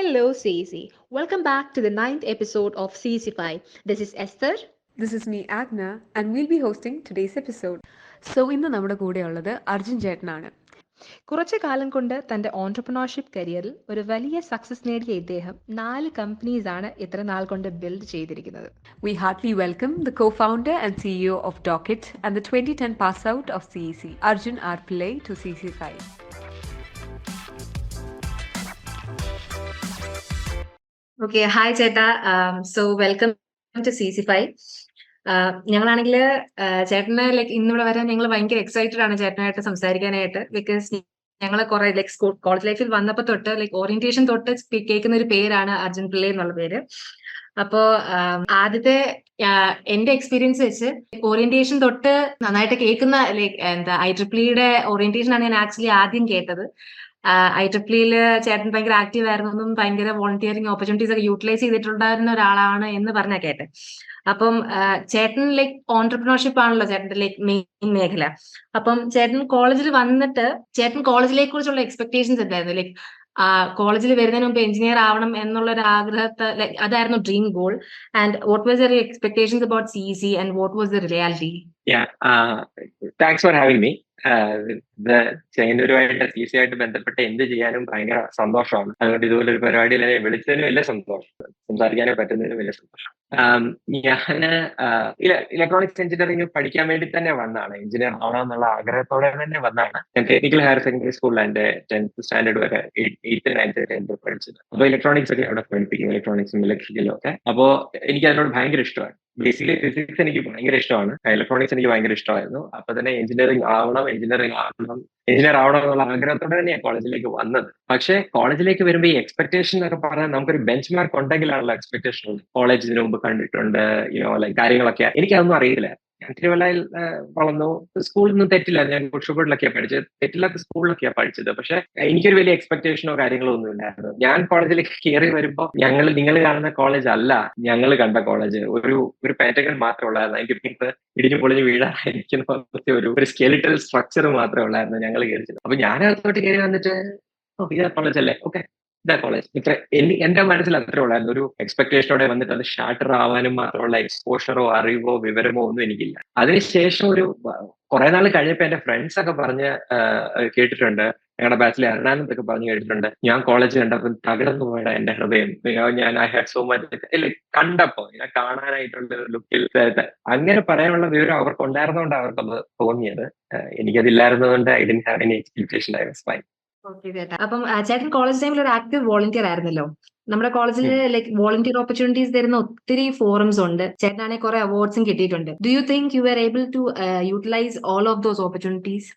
Hello, CEC. Welcome back to the ninth episode of CEC5. This is Esther. This is me, Agna, and we'll be hosting today's episode. So, ഇന്ന് നമ്മുടെ കൂടെയുള്ളത് അർജുൻ ചേട്ടനാണ്. കുറച്ചു കാലം കൊണ്ട് തന്റെ ഓൺടർപ്രണർഷിപ്പ് കരിയറിൽ ഒരു വലിയ സക്സസ് നേടിയ ഇദ്ദേഹം 4 കമ്പനീസ് ആണ് ഇത്ര നാൾ കൊണ്ട് ബിൽഡ് ചെയ്തിരിക്കുന്നത്. We heartily welcome the co-founder and CEO of Docket and the 2010 pass out of CEC, Arjun R. Pillai, to CEC5. Okay, hi ചേട്ടാ. So welcome to CEC5. ഞങ്ങളാണെങ്കിൽ ചേട്ടന് ലൈക്ക് ഇന്നിവിടെ വരാൻ ഞങ്ങൾ ഭയങ്കര എക്സൈറ്റഡ് ആണ് ചേട്ടനായിട്ട് സംസാരിക്കാനായിട്ട്. ബിക്കോസ് ഞങ്ങൾ കുറെ ലൈക്ക് കോളേജ് ലൈഫിൽ വന്നപ്പോൾ തൊട്ട് ലൈക്ക് ഓറിയന്റേഷൻ തൊട്ട് കേൾക്കുന്ന ഒരു പേരാണ് അർജുൻ പിള്ളൈ എന്നുള്ള പേര്. അപ്പോ ആദ്യത്തെ എന്റെ എക്സ്പീരിയൻസ് വെച്ച് ഓറിയന്റേഷൻ തൊട്ട് നന്നായിട്ട് കേൾക്കുന്ന ലൈക്ക് എന്താ IEEE ഓറിയന്റേഷൻ ആണ് ഞാൻ ആക്ച്വലി ആദ്യം കേട്ടത്. IEEE ചേട്ടൻ ഭയങ്കര ആക്റ്റീവ് ആയിരുന്നെന്നും ഭയങ്കര വോളണ്ടിയറിംഗ് ഓപ്പർച്യൂണിറ്റീസ് ഒക്കെ യൂട്ടിലൈസ് ചെയ്തിട്ടുണ്ടായിരുന്ന ഒരാളാണ് എന്ന് പറഞ്ഞാൽ കേട്ടെ. അപ്പം ചേട്ടൻ ലൈക്ക് ഓൺടർപ്രണർഷിപ്പ് ആണല്ലോ ചേട്ടന്റെ ലൈക്ക് മെയിൻ മേഖല. അപ്പം ചേട്ടൻ കോളേജിൽ വന്നിട്ട് ചേട്ടൻ കോളേജിലെ കുറിച്ചുള്ള എക്സ്പെക്ടേഷൻസ് എന്തായിരുന്നു? ലൈക്ക് കോളേജിൽ വരുന്നതിന് മുമ്പ് എഞ്ചിനീയർ ആവണം എന്നുള്ള ഒരു ആഗ്രഹത്തെ ലൈക്ക് അതായിരുന്നു dream goal. And what was your expectations about CEC and what was the reality? Thanks for having me. ചെയ്യുന്നവരുമായിട്ട് CEC ആയിട്ട് ബന്ധപ്പെട്ട് എന്ത് ചെയ്യാനും ഭയങ്കര സന്തോഷമാണ്. അതുകൊണ്ട് ഇതുപോലെ ഒരു പരിപാടിയിൽ എന്നെ വിളിച്ചതിന് വലിയ സന്തോഷം, സംസാരിക്കാനേ പറ്റുന്നതിന് വലിയ സന്തോഷം. ഞാന് ഇലക്ട്രോണിക്സ് എഞ്ചിനീയറിംഗ് പഠിക്കാൻ വേണ്ടി തന്നെ വന്നതാണ്. എഞ്ചിനീയർ ആവണം എന്നുള്ള ആഗ്രഹത്തോടെ തന്നെ വന്നതാണ്. ഞാൻ ടെക്നിക്കൽ ഹയർ സെക്കൻഡറി സ്കൂളിൽ എന്റെ 10th സ്റ്റാൻഡേർഡ് വരെ 8th 9th വരെ പഠിച്ചത്. അപ്പൊ ഇലക്ട്രോണിക്സ് ഒക്കെ അവിടെ പഠിപ്പിക്കും, ഇലക്ട്രോണിക്സും ഇലക്ട്രിക്കലും ഒക്കെ. അപ്പോ എനിക്ക് അതിനോട് ഭയങ്കര ഇഷ്ടമാണ്. ബേസിക്കലി ഫിസിക്സ് എനിക്ക് ഭയങ്കര ഇഷ്ടമാണ്, ഇലക്ട്രോണിക്സ് എനിക്ക് ഭയങ്കര ഇഷ്ടമായിരുന്നു. അപ്പൊ തന്നെ എഞ്ചിനീയർ ആവണം എന്നുള്ള ആഗ്രഹത്തോടെ തന്നെയാണ് കോളേജിലേക്ക് വന്നത്. പക്ഷെ കോളേജിലേക്ക് വരുമ്പോൾ ഈ എക്സ്പെക്ടേഷൻ എന്നൊക്കെ പറഞ്ഞാൽ നമുക്കൊരു ബെഞ്ച് മാർക്ക് ഉണ്ടെങ്കിലാണല്ലോ എക്സ്പെക്ടേഷൻ ഉള്ളത്. കോളേജിന് മുമ്പ് കണ്ടിട്ടുണ്ട്, ലൈക്ക് കാര്യങ്ങളൊക്കെ എനിക്കതൊന്നും അറിയില്ല. ഞാൻ തിരുവല്ലയിൽ വളർന്നു. സ്കൂളിലൊന്നും തെറ്റില്ല, ഞാൻ കുഷുബോർഡിലൊക്കെയാണ് പഠിച്ചത്, തെറ്റില്ലാത്ത സ്കൂളിലൊക്കെയാണ് പഠിച്ചത്. പക്ഷെ എനിക്കൊരു വലിയ എക്സ്പെക്ടേഷനോ കാര്യങ്ങളോ ഒന്നും ഇല്ലായിരുന്നു. ഞാൻ കോളേജിലേക്ക് കയറി വരുമ്പോൾ നിങ്ങൾ കാണുന്ന കോളേജ് അല്ല ഞങ്ങൾ കണ്ട കോളേജ്. ഒരു പാറ്റേൺ മാത്രമേ ഉള്ളായിരുന്നു. എനിക്ക് ഇടിഞ്ഞു പൊളിഞ്ഞ് വീഴാതിരിക്കുന്ന ഒരു സ്കെലിറ്റൽ സ്ട്രക്ചർ മാത്രമേ ഉള്ളായിരുന്നു ഞങ്ങൾ കയറിച്ചത്. അപ്പൊ ഞാൻ അകത്തോട്ട് കയറി വന്നിട്ട് ഇതാ കോളേജ് അല്ലേ, ഓക്കെ ഇതാ കോളേജ്, ഇത്ര എന്റെ മനസ്സിൽ അത്രേ ഉള്ളായിരുന്നു. ഒരു എക്സ്പെക്ടേഷനോടെ വന്നിട്ട് അത് ഷാർട്ടർ ആവാനും മാത്രമുള്ള എക്സ്പോഷറോ അറിവോ വിവരമോ ഒന്നും എനിക്കില്ല. അതിനുശേഷം ഒരു കുറെ നാൾ കഴിഞ്ഞപ്പോ എന്റെ ഫ്രണ്ട്സ് ഒക്കെ പറഞ്ഞ് കേട്ടിട്ടുണ്ട്, ഞങ്ങളുടെ ബാച്ചിലെ എറണാകുളത്തൊക്കെ പറഞ്ഞു കേട്ടിട്ടുണ്ട്, ഞാൻ കോളേജ് കണ്ടപ്പോൾ തകർന്നു പോയ എന്റെ ഹൃദയം. ഞാൻ ഐ ഹാഡ് സോ മച്ച് കണ്ടപ്പോ ഞാൻ കാണാനായിട്ടുള്ള ലുക്കിൽ അങ്ങനെ പറയാനുള്ള വിവരം അവർക്ക് ഉണ്ടായിരുന്നോണ്ട് അവർക്കത് തോന്നിയത്. എനിക്കതില്ലായിരുന്നതുകൊണ്ട് I didn't have any expectation. I was fine. Okay ചേട്ടാ. അപ്പം ചേട്ടൻ കോളേജ് ടൈമിൽ ഒരു ആക്റ്റീവ് വോളണ്ടിയർ ആയിരുന്നല്ലോ. നമ്മുടെ കോളേജിൽ ലൈക്ക് വോളണ്ടിയർ ഓപ്പർച്യൂണിറ്റീസ് തരുന്ന ഒത്തിരി ഫോറംസ് ഉണ്ട്. ചേട്ടനാണെങ്കിൽ കുറെ അവാർഡ്സും കിട്ടിയിട്ടുണ്ട്. Do you think you are able to utilise all of those opportunities?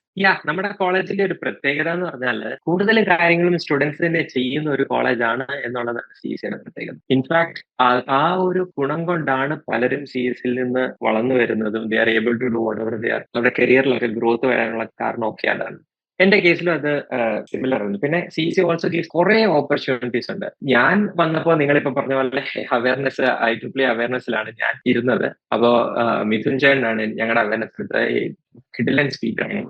നമ്മുടെ കോളേജിന്റെ ഒരു പ്രത്യേകത എന്ന് പറഞ്ഞാൽ കൂടുതൽ കാര്യങ്ങളും സ്റ്റുഡൻസ് തന്നെ ചെയ്യുന്ന ഒരു കോളേജാണ് എന്നുള്ളതാണ് CECയുടെ പ്രത്യേകത. ഇൻഫാക്ട് ആ ഒരു ഗുണം കൊണ്ടാണ് പലരും CECയിൽ നിന്ന് വളർന്നു വരുന്നതും they are able to do whatever they are. അവരുടെ കരിയറിലൊക്കെ ഗ്രോത്ത് വരാനുള്ള കാരണമൊക്കെ അതാണ്. എന്റെ കേസിലും അത് സിമിലർ ആണ്. പിന്നെ CEC ഓൾസോ ഗീവ്സ് കുറെ ഓപ്പർച്യൂണിറ്റീസ് ഉണ്ട്. ഞാൻ വന്നപ്പോ നിങ്ങളിപ്പോ പറഞ്ഞ പോലെ അവയർനെസ് IEEE അവയർനെസ്സിലാണ് ഞാൻ ഇരുന്നത്. അപ്പോ മിഥുൻ ചേട്ടനാണ് ഞങ്ങളുടെ അവയർനെസ് എടുത്ത കിഡിലൻ സ്പീക്കറാണ്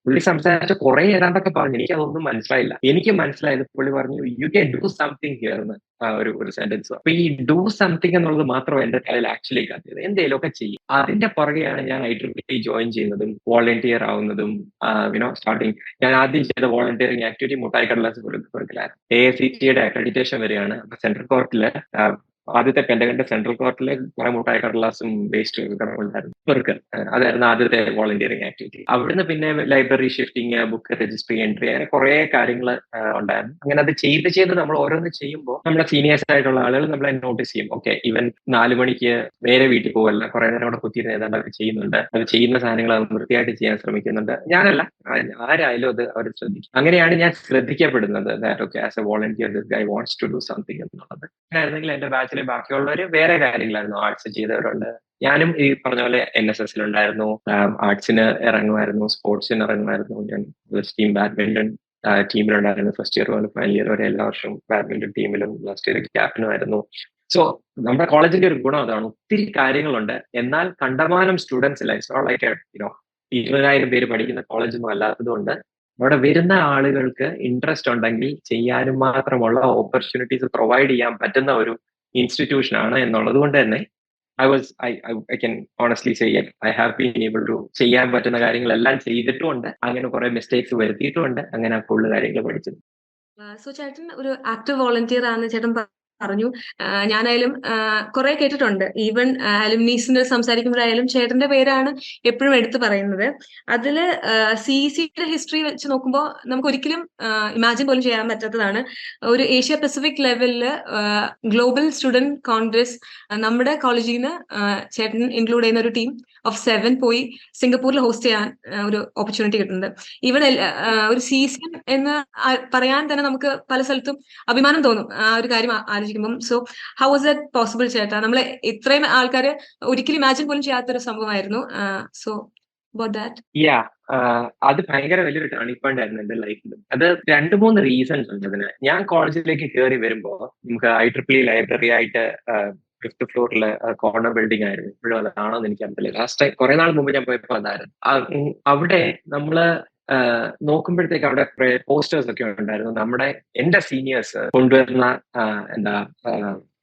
പുള്ളി സംസാരിച്ച കുറെ ഏതാണ്ടൊക്കെ പറഞ്ഞു. എനിക്ക് അതൊന്നും മനസ്സിലായില്ല. എനിക്ക് മനസ്സിലായത് പുള്ളി പറഞ്ഞു you can do something here എന്ന് ഒരു സെന്റൻസ്. അപ്പൊ ഈ ഡു സംതിങ് എന്നുള്ളത് മാത്രം എന്റെ തലയിൽ ആക്ച്വലി കത്തിയത്. എന്തെങ്കിലും ഒക്കെ ചെയ്യും. അതിന്റെ പുറകെയാണ് ഞാൻ IEEE ജോയിൻ ചെയ്യുന്നതും വോളണ്ടിയർ ആവുന്നതും. സ്റ്റാർട്ടിങ് ഞാൻ ആദ്യം ചെയ്ത വോളണ്ടിയറിംഗ് ആക്ടിവിറ്റി മുട്ടായി കടലാസ് കൊടുക്കലായിരുന്നു. AICTEയുടെ അക്രഡിറ്റേഷൻ വരെയാണ്. അപ്പൊ സെൻട്രൽ കോർട്ടില് ആദ്യത്തെ പെൻഡഗന്റെ സെൻട്രൽ കോർട്ടിലെ കുറെ മുട്ടായി കടലാസും വേസ്റ്റ് ഉണ്ടായിരുന്നു. ഇവർക്ക് അതായിരുന്നു ആദ്യത്തെ വോളണ്ടിയറിംഗ് ആക്ടിവിറ്റി. അവിടുന്ന് പിന്നെ library shifting, book registry, entry, അങ്ങനെ കുറെ കാര്യങ്ങൾ ഉണ്ടായിരുന്നു. അങ്ങനെ അത് ചെയ്ത് നമ്മൾ ഓരോന്ന് ചെയ്യുമ്പോൾ നമ്മുടെ സീനിയേഴ്സ് ആയിട്ടുള്ള ആളുകൾ നമ്മളെ നോട്ടീസ് ചെയ്യും. ഓക്കെ, ഇവൻ 4 മണിക്ക് നേരെ വീട്ടിൽ പോകല്ല, കുറെ നേരം അവിടെ കുത്തിയിരുന്ന് ഏതാണ്ട് അവർ ചെയ്യുന്നുണ്ട്, അത് ചെയ്യുന്ന സാധനങ്ങൾ അത് വൃത്തിയായിട്ട് ചെയ്യാൻ ശ്രമിക്കുന്നുണ്ട്. ഞാനല്ല, ആരായാലും അത് അവർ ശ്രദ്ധിക്കും. അങ്ങനെയാണ് ഞാൻ ശ്രദ്ധിക്കപ്പെടുന്നത്. Okay, as a volunteer this guy wants to do something എന്നുള്ളത്. ആയിരുന്നെങ്കിൽ എന്റെ ബാച്ചിലെ ബാക്കിയുള്ളവര് വേറെ കാര്യങ്ങളായിരുന്നു. ആർട്സ് ചെയ്തവരുണ്ട്, ഞാനും ഈ പറഞ്ഞ പോലെ NSS ഉണ്ടായിരുന്നു, ആർട്സിന് ഇറങ്ങുമായിരുന്നു, സ്പോർട്സിന് ഇറങ്ങുമായിരുന്നു. ഞാൻ ടീം ബാഡ്മിന്റൺ ടീമിലുണ്ടായിരുന്നു. ഫസ്റ്റ് ഇയർ മുതൽ ഫൈനൽ ഇയർ വരെ എല്ലാ വർഷവും ബാഡ്മിന്റൺ ടീമിലും ലാസ്റ്റ് ഇയർ ക്യാപ്റ്റനുമായിരുന്നു. സോ നമ്മുടെ കോളേജിന്റെ ഒരു ഗുണം അതാണ്, ഒത്തിരി കാര്യങ്ങളുണ്ട്. എന്നാൽ കണ്ടമാനം സ്റ്റുഡൻസ് ഇല്ല. ഇറ്റ്സ് നോട്ട് ലൈക്ക് 20,000 പേര് പഠിക്കുന്ന കോളേജൊന്നും അല്ലാത്തതുകൊണ്ട് അവിടെ വരുന്ന ആളുകൾക്ക് ഇൻട്രസ്റ്റ് ഉണ്ടെങ്കിൽ ചെയ്യാനും മാത്രമുള്ള ഓപ്പർച്യൂണിറ്റീസ് പ്രൊവൈഡ് ചെയ്യാൻ പറ്റുന്ന ഒരു ഇൻസ്റ്റിറ്റ്യൂഷൻ ആണ് എന്നുള്ളത് കൊണ്ട് തന്നെ I can honestly say it. I have been able to ചെയ്യാൻ പറ്റുന്ന കാര്യങ്ങളെല്ലാം ചെയ്തിട്ടുമുണ്ട്. അങ്ങനെ കുറെ മിസ്റ്റേക്സ് വരുത്തിയിട്ടുമുണ്ട്. അങ്ങനെ ഫുള്ള് കാര്യങ്ങൾ പഠിച്ചത്. സോ ചേട്ടൻ ഒരു ആക്റ്റീവ് വോളണ്ടിയർ ആണെന്ന് ചേട്ടൻ പറഞ്ഞു. ഞാനായാലും കുറെ കേട്ടിട്ടുണ്ട്. ഈവൻ അലുമിനീസിന് സംസാരിക്കുമ്പോഴായാലും ചേട്ടന്റെ പേരാണ് എപ്പോഴും എടുത്തു പറയുന്നത്. അതില് CECയുടെ ഹിസ്റ്ററി വെച്ച് നോക്കുമ്പോൾ നമുക്ക് ഒരിക്കലും ഇമാജിൻ പോലും ചെയ്യാൻ പറ്റാത്തതാണ്. ഒരു ഏഷ്യ പസഫിക് ലെവലില് ഗ്ലോബൽ സ്റ്റുഡന്റ് കോൺഗ്രസ് നമ്മുടെ കോളേജിൽ നിന്ന് ചേട്ടൻ ഇൻക്ലൂഡ് ചെയ്യുന്ന ഒരു ടീം ഓഫ് 7 പോയി സിംഗപ്പൂരിൽ ഹോസ്റ്റ് ചെയ്യാൻ ഒരു ഓപ്പർച്യൂണിറ്റി കിട്ടുന്നുണ്ട്. ഈവൻ ഒരു CEC എന്ന് പറയാൻ തന്നെ നമുക്ക് പല സ്ഥലത്തും അഭിമാനം തോന്നും ആ ഒരു കാര്യം ആലോചിക്കുമ്പോൾ. So how was that possible ചേട്ടാ? നമ്മളെ ഇത്രയും ആൾക്കാർ ഒരിക്കലും ഇമാജിൻ പോലും ചെയ്യാത്തൊരു സംഭവമായിരുന്നു. So about that. അത് ഭയങ്കര വലിയൊരു ടേണിംഗ് പോയിന്റ് ആയിരുന്നു എന്റെ ലൈഫിൽ. അത് 2-3 റീസൺസ് ഉണ്ട് അതിന്. ഞാൻ കോളേജിലേക്ക് കയറി വരുമ്പോ നമുക്ക് IEEE ലൈബ്രറി ആയിട്ട് 5th ഫ്ലോറിലെ കോർണർ ബിൽഡിംഗ് ആയിരുന്നു. ഇപ്പോഴും അതാണോ എന്ന് എനിക്കറിയില്ല. ലാസ്റ്റ് കുറെ നാൾ മുമ്പ് ഞാൻ പോയപ്പോ അതായിരുന്നു. അവിടെ നമ്മള് നോക്കുമ്പോഴത്തേക്ക് അവിടെ പോസ്റ്റേഴ്സ് ഒക്കെ ഉണ്ടായിരുന്നു. എന്റെ സീനിയേഴ്സ് കൊണ്ടുവരുന്ന എന്താ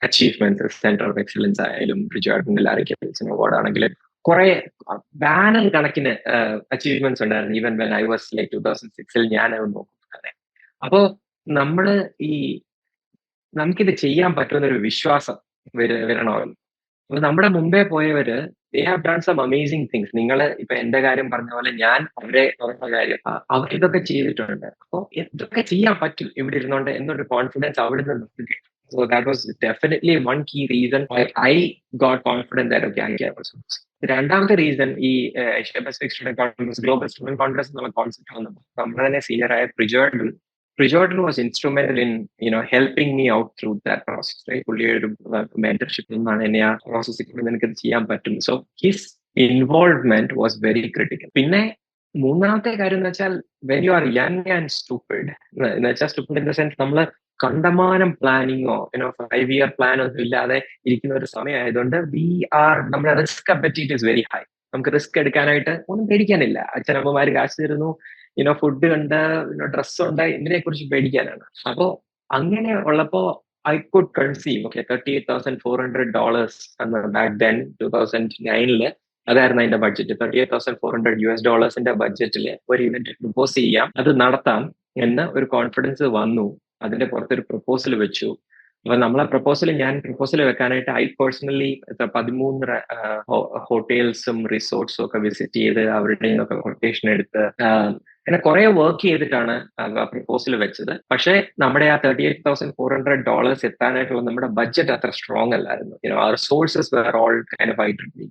അച്ചീവ്മെന്റ്സ്, സെന്റർ ഓഫ് എക്സലൻസ് ആയാലും അവാർഡ് ആണെങ്കിലും കുറെ ബാനർ കണക്കിന് അച്ചീവ്മെന്റ്സ് ഉണ്ടായിരുന്നു. Even when I was like 2006 ഞാൻ നോക്കുന്നത്. അപ്പോ നമുക്കിത് ചെയ്യാൻ പറ്റുന്നൊരു വിശ്വാസം വരണമല്ലോ. അപ്പൊ നമ്മുടെ മുമ്പേ പോയവര് they have done some amazing things. നിങ്ങൾ ഇപ്പൊ എന്റെ കാര്യം പറഞ്ഞ പോലെ ഞാൻ അവരുടെ കാര്യം അവർ ഇതൊക്കെ ചെയ്തിട്ടുണ്ട്. അപ്പൊ ഇതൊക്കെ ചെയ്യാൻ പറ്റും ഇവിടെ ഇരുന്നോണ്ട് എന്നൊരു കോൺഫിഡൻസ് അവിടെ നിന്ന്. So that was definitely one key reason why I got confident that okay, I can also. രണ്ടാമത്തെ റീസൺ ഈ Asia Pacific student Congress, global student Congress എന്നുള്ള കോൺസെപ്റ്റ് വന്നപ്പോൾ നമ്മുടെ തന്നെ സീനിയർ ആയ Prijordan was instrumental in helping me out through that process. Right? പുള്ളിയുടെ mentorship എന്നാണ് എന്നെ ആ പ്രോസസ്സിൽ എനിക്ക് ചെയ്യാൻ പറ്റും. So his involvement was very critical. പിന്നെ മൂന്നാമത്തെ കാര്യം എന്ന് വെച്ചാൽ when you are young and stupid, എന്ന് വെച്ചാൽ stupid in the sense നമ്മള് കണ്ടമാനം പ്ലാനിങ്ങോ 5-year പ്ലാൻ ഒന്നും ഇല്ലാതെ ഇരിക്കുന്ന ഒരു സമയമായതുകൊണ്ട് നമ്മുടെ റിസ്ക് അപ്പറ്റീറ്റ് ഇസ് വെരി ഹൈ. നമുക്ക് റിസ്ക് എടുക്കാനായിട്ട് ഒന്നും പേടിക്കാനില്ല. അച്ഛനമ്മമാര് കാശ് തരുന്നു, ഫുഡ് ഉണ്ട്, ഡ്രസ്സ് ഉണ്ട്, ഇതിനെ കുറിച്ച് പേടിക്കാനാണ്. അപ്പോ അങ്ങനെ ഉള്ളപ്പോ ഐ കുഡ് കൺസീവ് $38,400 എന്ന് ബാക്ക് ദെൻ 2009 അതായിരുന്നു അതിന്റെ ബഡ്ജറ്റ്. $38,400 ബഡ്ജറ്റില് ഒരു ഇവന്റ് പ്രപ്പോസ് ചെയ്യാം, അത് നടത്താം എന്ന് ഒരു കോൺഫിഡൻസ് വന്നു. അതിന്റെ പുറത്തൊരു പ്രപ്പോസൽ വെച്ചു. അപ്പൊ നമ്മളെ ഞാൻ പ്രപ്പോസൽ വെക്കാനായിട്ട് ഐ പേഴ്സണലി 13 ഹോട്ടൽസും റിസോർട്ട്സും ഒക്കെ വിസിറ്റ് ചെയ്ത് അവരുടെ നിന്നൊക്കെ കൊട്ടേഷൻ എടുത്ത് അങ്ങനെ കുറെ വർക്ക് ചെയ്തിട്ടാണ് പ്രപ്പോസൽ വെച്ചത്. പക്ഷെ നമ്മുടെ ആ $38,400 എത്താനായിട്ടുള്ള നമ്മുടെ ബഡ്ജറ്റ് അത്ര സ്ട്രോങ് അല്ലായിരുന്നു. our sources were all kind of IEEE.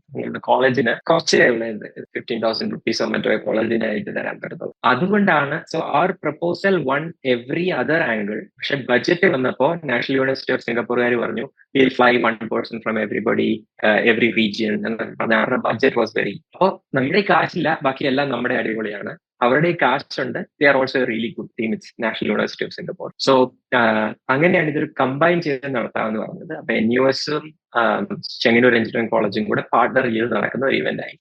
കോളേജിന് കുറച്ചേ ഉള്ളത് $15,000 മറ്റോ കോളേജിനായിട്ട് തരാൻ പറ്റുന്നത്. അതുകൊണ്ടാണ് so our proposal won every other angle. പക്ഷെ ബഡ്ജറ്റ് വന്നപ്പോ നാഷണൽ യൂണിവേഴ്സിറ്റി ഓഫ് സിംഗപ്പൂർകാർ പറഞ്ഞു we'll fly one person from everybody, every region എന്ന് പറഞ്ഞ അവരുടെ ബഡ്ജറ്റ് വാസ് വെരി. അപ്പൊ നമ്മുടെ കാശില്ല, ബാക്കിയെല്ലാം നമ്മുടെ അടിപൊളിയാണ്. അവരുടെ കാശുണ്ട്. They are also really good team. It's national university of Singapore. So അങ്ങനെയാണ് ഇതൊരു കമ്പൈൻ ചെയ്ത് നടത്താമെന്ന് പറഞ്ഞത്. അപ്പൊ NUSും ചെങ്ങന്നൂർ എഞ്ചിനീയറിംഗ് കോളേജും കൂടെ പാർട്ണർ ചെയ്ത് നടക്കുന്ന ഒരു ഇവന്റ് ആയി.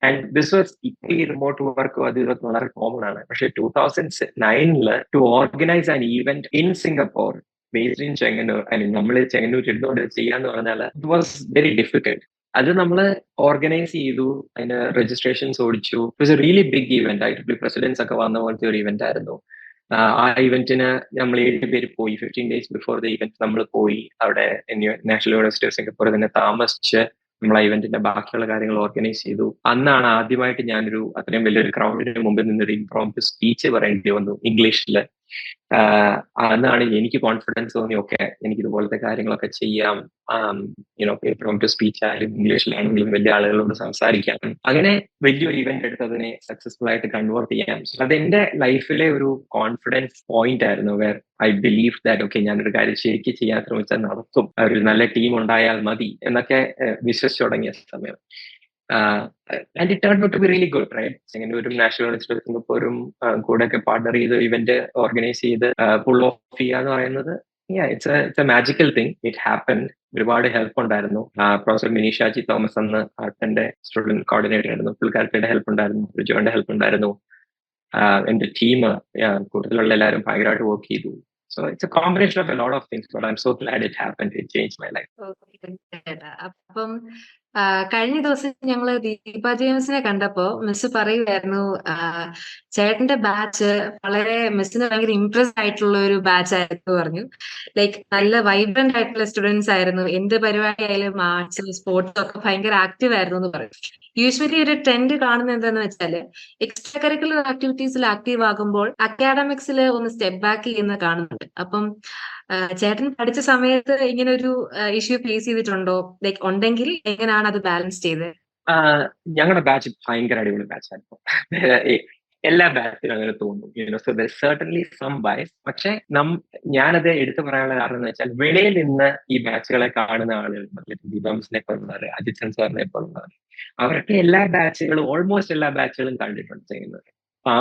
ആൻഡ് ദിസ് വാസ് ഈ റിമോട്ട് വർക്ക് അത് ഇതൊക്കെ വളരെ കോമൺ ആണ്. പക്ഷെ 2009 to organise an event in Singapore based in Chengannur, നമ്മൾ ചെങ്ങന്നൂർ ഇരുന്നുകൊണ്ട് ചെയ്യാന്ന് പറഞ്ഞാൽ ഇറ്റ് വാസ് വെരി ഡിഫിക്കൽട്ട്. അത് നമ്മൾ ഓർഗനൈസ് ചെയ്തു, അതിന്റെ രജിസ്ട്രേഷൻസ് ഓടിച്ചു. It was a really big event. IEEE presidents ഒക്കെ വന്ന പോലത്തെ ഒരു ഇവന്റ് ആയിരുന്നു. ആ ഇവന്റിന് നമ്മൾ 7 പേര് പോയി. 15 days ബിഫോർ ദ ഇവന്റ് നമ്മൾ പോയി അവിടെ നാഷണൽ യൂണിവേഴ്സിറ്റി ഓഫ് സിംഗപ്പൂർ തന്നെ താമസിച്ച് നമ്മൾ ആ ഇവന്റിന്റെ ബാക്കിയുള്ള കാര്യങ്ങൾ ഓർഗനൈസ് ചെയ്തു. അന്നാണ് ആദ്യമായിട്ട് ഞാനൊരു അത്രയും വലിയൊരു ക്രൗഡിന് മുമ്പിൽ നിന്നൊരു ഇംപ്രോംപ്റ്റ് സ്പീച്ച് പറയേണ്ടി വന്നു ഇംഗ്ലീഷില്. അന്നാണ് എനിക്ക് കോൺഫിഡൻസ് തോന്നി, ഓക്കെ എനിക്ക് ഇതുപോലത്തെ കാര്യങ്ങളൊക്കെ ചെയ്യാം. ഇംപ്രോംപ്റ്റ് സ്പീച്ച് ആയാലും ഇംഗ്ലീഷിലാണെങ്കിലും വലിയ ആളുകളോട് സംസാരിക്കാം. അങ്ങനെ വലിയൊരു ഇവന്റ് എടുത്ത് അതിനെ സക്സസ്ഫുൾ ആയിട്ട് കൺവേർട്ട് ചെയ്യാം. അതെന്റെ ലൈഫിലെ ഒരു കോൺഫിഡൻസ് പോയിന്റ് ആയിരുന്നു. Where I believe that okay ഞാനൊരു കാര്യം ശരിക്കും ചെയ്യാൻ ശ്രമിച്ചാൽ നടക്കും, ഒരു നല്ല ടീം ഉണ്ടായാൽ മതി എന്നൊക്കെ വിശ്വസിച്ചു തുടങ്ങിയ സമയം. And it turned out to be really good, right? ചെങ്ങന്നൂരും നാഷണൽ യൂണിവേഴ്സിറ്റി ഓഫ് സിംഗപ്പൂരും കൂടെ ഒക്കെ പാർട്ണർ ചെയ്ത് ഇവന്റ് ഓർഗനൈസ് ചെയ്ത് പുൾ ഓഫ് ചെയ്യുക എന്ന് പറയുന്നത് it's a magical thing. It happened. ഒരുപാട് ഹെൽപ്പ് ഉണ്ടായിരുന്നു. പ്രൊഫസർ മിനിഷാജി തോമസ് അന്ന് ആർട്ടിന്റെ സ്റ്റുഡന്റ് കോർഡിനേറ്റർ ആയിരുന്നു. പുള്ളിക്കാരുടെ ഹെൽപ്പ് ഉണ്ടായിരുന്നു, റിജോന്റെ ഹെൽപ്പ് ഉണ്ടായിരുന്നു. എന്റെ ടീം കൂടുതലുള്ള എല്ലാവരും ഭയങ്കരമായിട്ട് വർക്ക് ചെയ്തു. So it's a combination of a lot of things, but I'm so glad it happened. It changed my life. അപ്പം കഴിഞ്ഞ ദിവസം ഞങ്ങള് ദീപ ജെയിംസിനെ കണ്ടപ്പോ മിസ് പറയുമായിരുന്നു, ചേട്ടന്റെ ബാച്ച് വളരെ മിസ്സിന് ഭയങ്കര ഇംപ്രസ് ആയിട്ടുള്ള ഒരു ബാച്ച് ആയിരുന്നു പറഞ്ഞു. ലൈക്ക് നല്ല വൈബ്രന്റ് ആയിട്ടുള്ള സ്റ്റുഡൻസ് ആയിരുന്നു, എന്ത് പരിപാടി ആയാലും ആർട്സും സ്പോർട്സും ഒക്കെ ഭയങ്കര ആക്റ്റീവ് ആയിരുന്നു എന്ന് പറയും. യൂഷ്വലി ഒരു ട്രെൻഡ് കാണുന്നത് എന്താന്ന് വെച്ചാല് എക്സ്ട്രാ കരിക്കുലർ ആക്ടിവിറ്റീസിൽ ആക്റ്റീവ് ആകുമ്പോൾ അക്കാഡമിക്സിൽ ഒന്ന് സ്റ്റെപ്പ് ബാക്ക് ചെയ്യുന്നത് കാണുന്നുണ്ട്. അപ്പം ചേട്ടൻ പഠിച്ച സമയത്ത് ഇങ്ങനെ ഒരു ഇഷ്യൂ ഫേസ് ചെയ്തിട്ടുണ്ടോ? ലൈക്ക് ഉണ്ടെങ്കിൽ എങ്ങനെയാണ് അത് ബാലൻസ് ചെയ്തത്? ഞങ്ങളുടെ ബാച്ച് ഭയങ്കര അടിപൊളി ബാച്ചായിരുന്നു. എല്ലാ ബാച്ചിലും അങ്ങനെ തോന്നും. So there certainly some bias. പക്ഷെ ഞാനത് എടുത്തു പറയാനുള്ള കാരണം എന്ന് വെച്ചാൽ വെളിയിൽ നിന്ന് ഈ ബാച്ചുകളെ കാണുന്ന ആളുകൾ, ദീപംസിനെ പോലുള്ളവർ, അജിത് സാറിനെ പോലുള്ളവർ, അവരൊക്കെ എല്ലാ ബാച്ചുകളും ഓൾമോസ്റ്റ് എല്ലാ ബാച്ചുകളും കണ്ടിട്ടുണ്ട് ചെയ്യുന്നത്. അപ്പൊ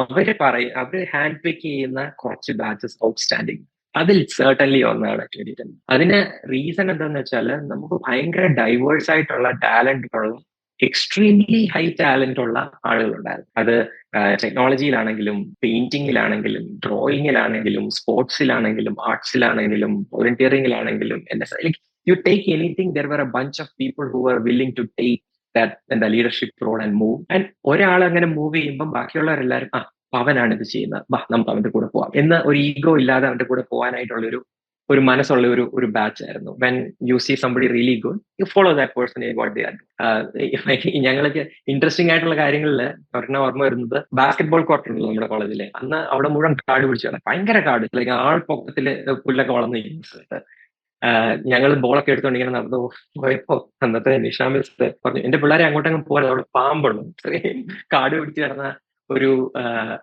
അവര് ഹാൻഡ് പിക്ക് ചെയ്യുന്ന കുറച്ച് ബാച്ചസ് ഔട്ട്സ്റ്റാൻഡിങ്, അതിൽ സർട്ടൻലി ഒന്നാണ് 2010. അതിന് റീസൺ എന്താന്ന് വെച്ചാല് നമുക്ക് ഭയങ്കര ഡൈവേഴ്സ് ആയിട്ടുള്ള ടാലന്റ് ഉള്ള, എക്സ്ട്രീംലി ഹൈ ടാലന്റ് ഉള്ള ആളുകളുണ്ടായിരുന്നു. അത് ടെക്നോളജിയിലാണെങ്കിലും പെയിന്റിങ്ങിലാണെങ്കിലും ഡ്രോയിങ്ങിലാണെങ്കിലും സ്പോർട്സിലാണെങ്കിലും ആർട്സിലാണെങ്കിലും വോളണ്ടിയറിംഗിലാണെങ്കിലും you take anything, there were a bunch of people who were willing to take that in the leadership role and move. And ഒരാൾ അങ്ങനെ മൂവ് ചെയ്യുമ്പോൾ ബാക്കിയുള്ളവരെല്ലാവരും അവനാണ് ഇത് ചെയ്യുന്നത്, നമുക്ക് അവന്റെ കൂടെ പോവാം എന്ന ഒരു ഈഗോ ഇല്ലാതെ അവന്റെ കൂടെ പോകാനായിട്ടുള്ള ഒരു മനസ്സുള്ള ഒരു ബാച്ച് ആയിരുന്നു. When you see somebody really good, you follow that person what they are doing. ഞങ്ങൾക്ക് ഇൻട്രസ്റ്റിംഗ് ആയിട്ടുള്ള കാര്യങ്ങളിൽ ഒരെണ്ണം ഓർമ്മ വരുന്നത്, ബാസ്കറ്റ്ബോൾ കോർട്ട് ഉണ്ടല്ലോ നമ്മുടെ കോളേജിലെ. അന്ന് അവിടെ മുഴുവൻ കാട് പിടിച്ചാണ്, ഭയങ്കര കാട്, ലൈക്ക് ആൾപ്പൊക്കത്തില് പുല്ലൊക്കെ വളർന്നിരിക്കുന്നത്. ഞങ്ങൾ ബോളൊക്കെ എടുത്തോണ്ട് ഇങ്ങനെ നടന്നു പോയപ്പോ അന്നത്തെ നിഷാമിസ് പറഞ്ഞു, എന്റെ പിള്ളേരെ അങ്ങോട്ടങ്ങ് പോകാൻ അവിടെ പാമ്പുള്ളൂ. കാട് പിടിച്ച് കിടന്ന ഒരു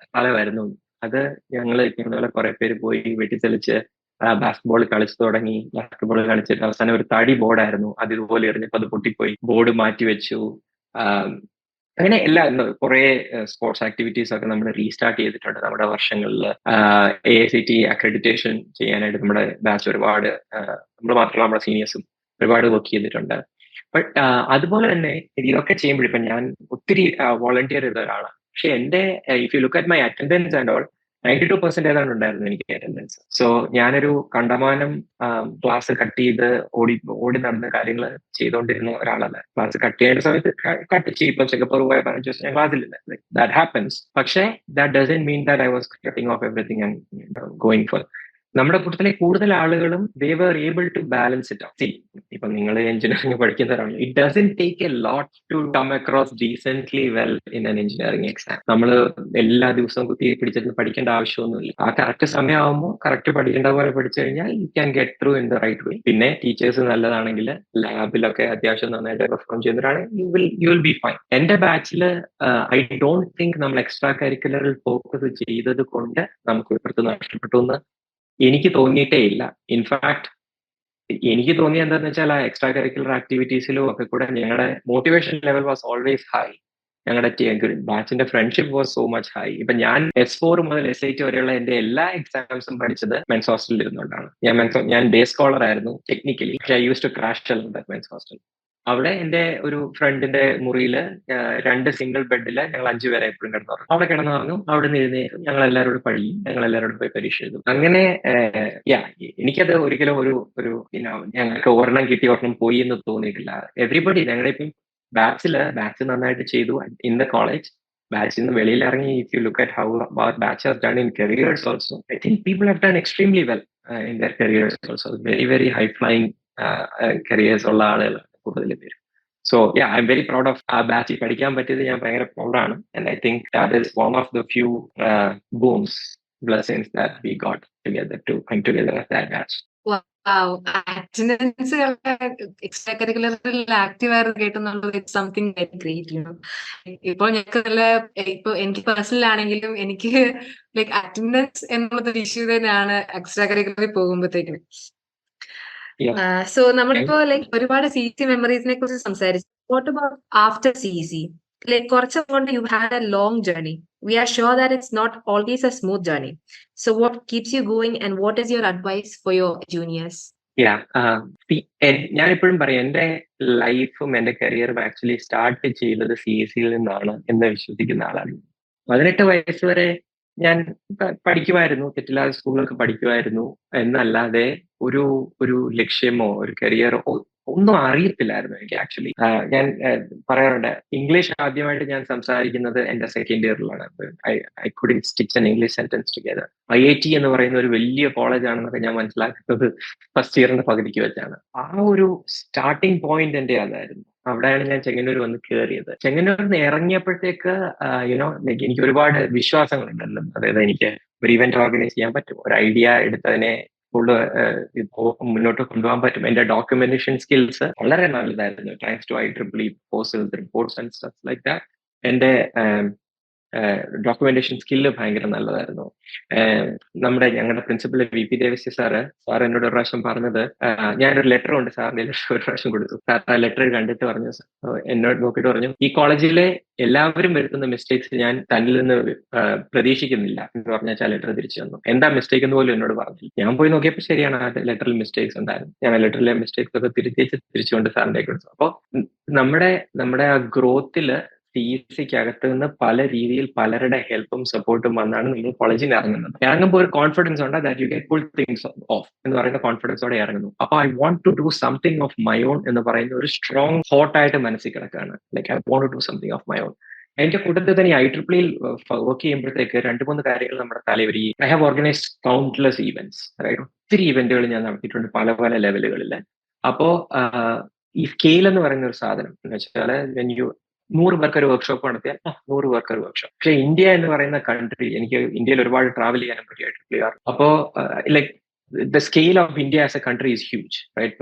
സ്ഥലമായിരുന്നു അത്. ഞങ്ങള് കുറെ പേര് പോയി വെട്ടിത്തെളിച്ച് ബാസ്കറ്റ്ബോൾ കളിച്ചു തുടങ്ങി. ബാസ്കറ്റ്ബോൾ കളിച്ചിട്ട് അവസാനം ഒരു തടി ബോർഡായിരുന്നു, അത് ഇതുപോലെ എറിഞ്ഞപ്പോ അത് പൊട്ടിപ്പോയി, ബോർഡ് മാറ്റി വെച്ചു. അങ്ങനെ കുറെ സ്പോർട്സ് ആക്ടിവിറ്റീസ് ഒക്കെ നമ്മൾ റീസ്റ്റാർട്ട് ചെയ്തിട്ടുണ്ട് നമ്മുടെ വർഷങ്ങളിൽ. AICT അക്രഡിറ്റേഷൻ ചെയ്യാനായിട്ട് നമ്മുടെ ബാച്ച് ഒരുപാട്, നമ്മൾ മാത്രമല്ല നമ്മുടെ സീനിയേഴ്സും ഒരുപാട് വർക്ക് ചെയ്തിട്ടുണ്ട്. ബട്ട് അതുപോലെ തന്നെ ഇതൊക്കെ ചെയ്യുമ്പോഴും ഇപ്പൊ ഞാൻ ഒത്തിരി വോളണ്ടിയർ ചെയ്ത ഒരാളാണ്. പക്ഷെ എന്റെ if you look at my attendance and all, 92% ഏതാണ് ഉണ്ടായിരുന്നു എനിക്ക് അറ്റൻഡൻസ്. സോ ഞാനൊരു കണ്ടമാനം ക്ലാസ് കട്ട് ചെയ്ത് ഓടി നടന്ന കാര്യങ്ങൾ ചെയ്തുകൊണ്ടിരുന്ന ഒരാളല്ല. ക്ലാസ് കട്ട് ചെയ്യേണ്ട സമയത്ത് കട്ട് ചെയ്യും. ഇപ്പം ചെക്കപ്പർ പോയ 15 ദിവസം ഞാൻ ക്ലാസ്സിലില്ല. That happens. പക്ഷേ that doesn't mean that I was cutting off everything and going for. നമ്മുടെ കൂട്ടത്തിലെ കൂടുതൽ ആളുകളും they were able to balance it out. See, ഇപ്പൊ നിങ്ങൾ എഞ്ചിനീയറിംഗ് പഠിക്കുന്നവരാണ്, it doesn't take a lot to come across decently well in an engineering exam. നമ്മൾ എല്ലാ ദിവസവും കുത്തി പിടിച്ചിട്ട് പഠിക്കേണ്ട ആവശ്യമൊന്നുമില്ല. ആ കറക്റ്റ് സമയമാകുമ്പോൾ കറക്റ്റ് പഠിക്കേണ്ട പോലെ പഠിച്ചു കഴിഞ്ഞാൽ you can get through in the right way. പിന്നെ ടീച്ചേഴ്സ് നല്ലതാണെങ്കിൽ, ലാബിലൊക്കെ അത്യാവശ്യം നന്നായിട്ട് പെർഫോം ചെയ്യുന്നവരാണെങ്കിൽ യു വിൽ ബി ഫൈൻ. എന്റെ ബാച്ചില് ഐ ഡോണ്ട് തിങ്ക് നമ്മൾ എക്സ്ട്രാ കരിക്കുലറിൽ ഫോക്കസ് ചെയ്തത് കൊണ്ട് നമുക്ക് ഇപ്പുറത്ത് നഷ്ടപ്പെട്ടു എന്ന് എനിക്ക് തോന്നിയിട്ടേ ഇല്ല. ഇൻഫാക്ട് എനിക്ക് തോന്നിയത് എന്താണെന്ന് വെച്ചാൽ ആ എക്സ്ട്രാ കരിക്കുലർ ആക്ടിവിറ്റീസിലും ഒക്കെ കൂടെ ഞങ്ങളുടെ motivation level was always high. ഞങ്ങളുടെ ബാച്ചിന്റെ friendship was so much high. ഇപ്പൊ ഞാൻ S4 മുതൽ SIT വരെയുള്ള എന്റെ എല്ലാ എക്സാംസും പഠിച്ചത് മെൻസ് ഹോസ്റ്റലിൽ ഇരുന്നുകൊണ്ടാണ്. ഞാൻ ഡേ സ്കോളർ ആയിരുന്നു ടെക്നിക്കലി, പക്ഷെ I use to crash men's hostel. അവിടെ എന്റെ ഒരു ഫ്രണ്ടിന്റെ മുറിയില് 2 സിംഗിൾ ബെഡില് ഞങ്ങൾ 5 പേരെ എപ്പോഴും കിടന്നു. അവിടെ കിടന്നു പറഞ്ഞു, അവിടെ നിന്ന് എഴുന്നേറ്റ് ഞങ്ങൾ എല്ലാവരോടും പഠിക്കും, ഞങ്ങൾ എല്ലാവരോടും പോയി പരീക്ഷ എഴുതും. അങ്ങനെ എനിക്കത് ഒരിക്കലും ഒരു ഞങ്ങൾക്ക് ഒരെണ്ണം കിട്ടി ഒരെണ്ണം പോയി എന്ന് തോന്നിയിട്ടില്ല. എവറിബഡി ഞങ്ങളുടെ ഇപ്പം ബാച്ച് നന്നായിട്ട് ചെയ്തു ഇൻ ദ കോളേജ്. ബാച്ചിൽ നിന്ന് വെളിയിൽ ഇറങ്ങി, if you look at how batch has done in careers also, I think people have done extremely well in their careers also. Very high flying careers ഉള്ള ആളുകൾ കൂടുതൽ പേര്. So I am very proud of ആ ബാച്ചിൽ പഠിക്കാൻ പറ്റിയത്. ഞാൻ ഭയങ്കര പ്രൗഡാണ്. And I think that is one of the few booms, blessings that we got together to come together as that batch. Attendance extra കരിക്കുലറിൽ active ആയിരുന്നു കേട്ടെന്നുള്ളത് ഇറ്റ്സ് സംതിങ് വെരി ഗ്രേറ്റ്. ഇപ്പോൾ ഞങ്ങൾക്ക് ഇപ്പൊ എനിക്ക് പേഴ്സണൽ ആണെങ്കിലും എനിക്ക് ലൈക്ക് അറ്റൻഡൻസ് എന്നുള്ളത് ഒരു issue തന്നെയാണ് എക്സ്ട്രാ കരിക്കുലറിൽ പോകുമ്പോഴത്തേക്കിന്. സോ നമ്മളിപ്പോ ലൈക്ക് ഒരുപാട് CC മെമ്മറീസിനെ കുറിച്ച് സംസാരിച്ചു. What about after CC? Like കുറച്ച് കൊണ്ട് you had A long journey. We are sure that it's not always a smooth journey. So what keeps you going and what is your advice for your juniors? ഞാൻ എപ്പോഴും പറയും, എന്റെ ലൈഫും എന്റെ കരിയറും actually start ചെയ്തത് CSE നിന്നാണ് എന്ന് വിശ്വസിക്കുന്ന ആളാണ്. 18 വയസ്സ് വരെ ഞാൻ പഠിക്കുമായിരുന്നു, തെറ്റില്ലാതെ സ്കൂളിലൊക്കെ പഠിക്കുമായിരുന്നു എന്നല്ലാതെ ഒരു ഒരു ലക്ഷ്യമോ ഒരു കരിയറോ ഒന്നും അറിയത്തില്ലായിരുന്നു എനിക്ക് ആക്ച്വലി. ഞാൻ പറയാറുണ്ട്, ഇംഗ്ലീഷ് ആദ്യമായിട്ട് ഞാൻ സംസാരിക്കുന്നത് എന്റെ സെക്കൻഡ് ഇയറിലാണ്. I couldn't stitch an English sentence together. IIT എന്ന് പറയുന്ന ഒരു വലിയ കോളേജ് ആണെന്നൊക്കെ ഞാൻ മനസ്സിലാക്കുന്നത് ഫസ്റ്റ് ഇയറിന്റെ പകുതിക്ക് വെച്ചാണ്. ആ ഒരു സ്റ്റാർട്ടിംഗ് പോയിന്റ് എന്റെ അതായിരുന്നു. അവിടെയാണ് ഞാൻ ചെങ്ങന്നൂർ വന്ന് കയറിയത്. ചെങ്ങന്നൂരിൽ നിന്ന് ഇറങ്ങിയപ്പോഴത്തേക്ക് ലൈക്ക് എനിക്ക് ഒരുപാട് വിശ്വാസങ്ങളുണ്ടല്ലോ. അതായത് എനിക്ക് ഒരു ഇവന്റ് ഓർഗനൈസ് ചെയ്യാൻ പറ്റും, ഒരു ഐഡിയ എടുത്തതിനെ മുന്നോട്ട് കൊണ്ടുപോകാൻ പറ്റും. എന്റെ ഡോക്യുമെന്റേഷൻ സ്കിൽസ് വളരെ നല്ലതായിരുന്നു. Thanks to IEEE reports and stuff like that. എന്റെ ഡോക്യുമെന്റേഷൻ സ്കില്ല് ഭയങ്കര നല്ലതായിരുന്നു. ഞങ്ങളുടെ പ്രിൻസിപ്പൽ VP ദേവസ്യ സാർ എന്നോട് ഒരു പ്രാവശ്യം പറഞ്ഞത്, ഞാനൊരു ലെറ്റർ ഉണ്ട് സാറിന്റെ ഒരു പ്രാവശ്യം കൊടുത്തു. സാർ ആ ലെറ്റർ കണ്ടിട്ട് പറഞ്ഞു, എന്നോട് നോക്കിയിട്ട് പറഞ്ഞു, ഈ കോളേജിലെ എല്ലാവരും വരുത്തുന്ന മിസ്റ്റേക്സ് ഞാൻ തന്നിൽ നിന്ന് പ്രതീക്ഷിക്കുന്നില്ല എന്ന് പറഞ്ഞാൽ ആ ലെറ്റർ തിരിച്ചു തന്നു. എന്താ മിസ്റ്റേക്ക് എന്ന് പോലും എന്നോട് പറഞ്ഞു. ഞാൻ പോയി നോക്കിയപ്പോൾ ശരിയാണ്, ആ ലെറ്ററിൽ മിസ്റ്റേക്സ് ഉണ്ടായിരുന്നു. ഞാൻ ആ ലെറ്ററിലെ മിസ്റ്റേക്സ് ഒക്കെ തിരിച്ചുകൊണ്ട് സാറിന്റെ കൊടുത്തു. അപ്പോൾ നമ്മുടെ ആ ഗ്രോത്തില് CECക്ക് അകത്ത് നിന്ന് പല രീതിയിൽ പലരുടെ ഹെൽപ്പും സപ്പോർട്ടും വന്നാണ് നമ്മൾ കോളേജിൽ ഇറങ്ങുന്നത്. ഇറങ്ങുമ്പോൾ ഒരു കോൺഫിഡൻസ് ഉണ്ട്, that you get full things off എന്ന് പറയുന്ന കോൺഫിഡൻസോടെ ഇറങ്ങുന്നു. അപ്പൊ I want to do something of my own എന്ന് പറയുന്ന ഒരു സ്ട്രോങ് തോട്ടായിട്ട് മനസ്സിൽ കിടക്കുകയാണ്. Like I want to do something of my own. എന്റെ കൂട്ടത്തിൽ തന്നെ IEEE വർക്ക് ചെയ്യുമ്പോഴത്തേക്ക് 2-3 കാര്യങ്ങൾ നമ്മുടെ തലയിൽ വരും. I have organised countless events. ഒത്തിരി ഇവന്റുകൾ ഞാൻ നടത്തിയിട്ടുണ്ട് പല പല ലെവലുകളിൽ. അപ്പോ ഈ സ്കെയിൽ എന്ന് പറയുന്ന ഒരു സാധനം എന്ന് വെച്ചാൽ 100 പേർക്ക് ഒരു വർക്ക്ഷോപ്പ് നടത്തിയാൽ 100 പേർക്ക് ഒരു വർക്ക്ഷോപ്പ്. പക്ഷെ ഇന്ത്യ എന്ന് പറയുന്ന കൺട്രി, എനിക്ക് ഇന്ത്യയിൽ ഒരുപാട് ട്രാവൽ ചെയ്യാനും പറ്റിയായിട്ട്. അപ്പോ like the scale of India as a country is huge, right?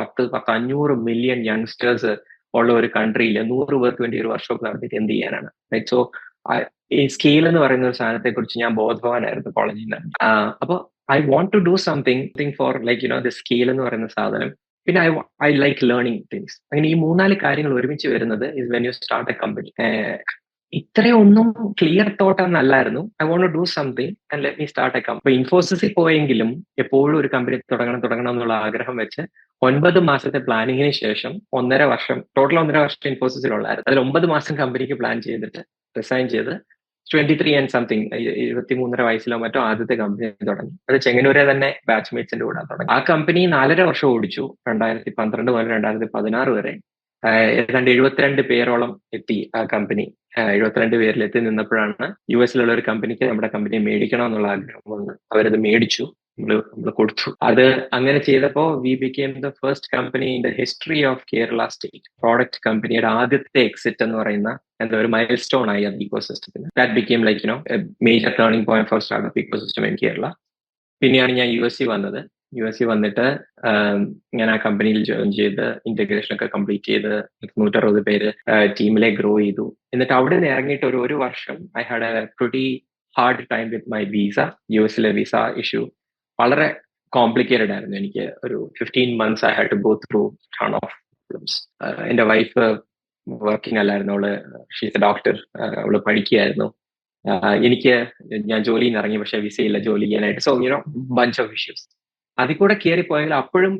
500 million youngsters ഉള്ള ഒരു കൺട്രിയിൽ 100 പേർക്ക് വേണ്ടി ഒരു വർക്ക്ഷോപ്പ് നടത്തിയിട്ട് എന്ത് ചെയ്യാനാണ്, റൈറ്റ്? സോ ഈ സ്കെയിൽ എന്ന് പറയുന്ന ഒരു സാധനത്തെ കുറിച്ച് ഞാൻ ബോധവാനായിരുന്നു കോളേജിൽ നിന്ന്. അപ്പൊ I want to do something for like the scale എന്ന് പറയുന്ന സാധനം. പിന്നെ ഐ ലൈക്ക് ലേണിംഗ് തിങ്സ്. അങ്ങനെ ഈ 3-4 കാര്യങ്ങൾ ഒരുമിച്ച് വരുന്നത് is when you start a company. ഇത്രയൊന്നും ക്ലിയർ തോട്ട് എന്നല്ലായിരുന്നു. I want to do something and let me start a company. ഇൻഫോസിസിൽ പോയെങ്കിലും എപ്പോഴും ഒരു കമ്പനി തുടങ്ങണം എന്നുള്ള ആഗ്രഹം വെച്ച് 9 മാസത്തെ പ്ലാനിങ്ങിന് ശേഷം 1.5 വർഷം, ടോട്ടൽ 1.5 വർഷം ഇൻഫോസിസിലുള്ളായിരുന്നു. അതിൽ 9 മാസം കമ്പനിക്ക് പ്ലാൻ ചെയ്തിട്ട് റിസൈൻ ചെയ്ത് 23 ആൻഡ് സംതിങ് 23.5 വയസ്സിലോ മറ്റോ ആദ്യത്തെ കമ്പനി തുടങ്ങി. അത് ചെങ്ങന്നൂരെ തന്നെ ബാച്ച്മേറ്റ്സിന്റെ കൂടെ തുടങ്ങി. ആ കമ്പനി 4.5 വർഷം ഓടിച്ചു. 2012 മുതൽ 2016 വരെ ഏതാണ്ട് 72 പേരോളം എത്തി ആ കമ്പനി. 72 പേരിലെത്തി നിന്നപ്പോഴാണ് US ഒരു കമ്പനിക്ക് നമ്മുടെ കമ്പനിയെ മേടിക്കണം എന്നുള്ള ആഗ്രഹം വന്ന് അവരത് മേടിച്ചു. നമ്മൾ കൊടുത്തു. അത് അങ്ങനെ ചെയ്തപ്പോ we became the first company in the history of Kerala state product കമ്പനിയുടെ ആദ്യത്തെ എക്സിറ്റ് എന്ന് പറയുന്ന എന്താ ഒരു മൈൽ സ്റ്റോൺ ആയി അത് ഇക്കോസിസ്റ്റത്തിന്. That became like major turning point for startup ecosystem in Kerala. പിന്നെയാണ് ഞാൻ US വന്നത്. US വന്നിട്ട് ഞാൻ ആ കമ്പനിയിൽ ജോയിൻ ചെയ്ത് ഇന്റഗ്രേഷൻ ഒക്കെ കംപ്ലീറ്റ് ചെയ്ത് 160 പേര് ടീമിലെ ഗ്രോ ചെയ്തു. എന്നിട്ട് അവിടെ നിന്ന് ഇറങ്ങിയിട്ട് ഒരു വർഷം I had a pretty hard time with my visa. US visa issue വളരെ കോംപ്ലിക്കേറ്റഡ് ആയിരുന്നു. എനിക്ക് ഒരു 15 months I had to go through ton of problems. എന്റെ വൈഫ് വർക്കിംഗ് അല്ലായിരുന്നു, ഷീസ് എ ഡോക്ടർ, അവള് പഠിക്കുകയായിരുന്നു. ഞാൻ ജോലിയിൽ നിന്ന് ഇറങ്ങി, പക്ഷെ വിസയില്ല ജോലി ചെയ്യാനായിട്ട്. സോ ബഞ്ച് ഓഫ് ഇഷ്യൂസ് അതിൽ കൂടെ കയറിപ്പോയെങ്കിൽ അപ്പോഴും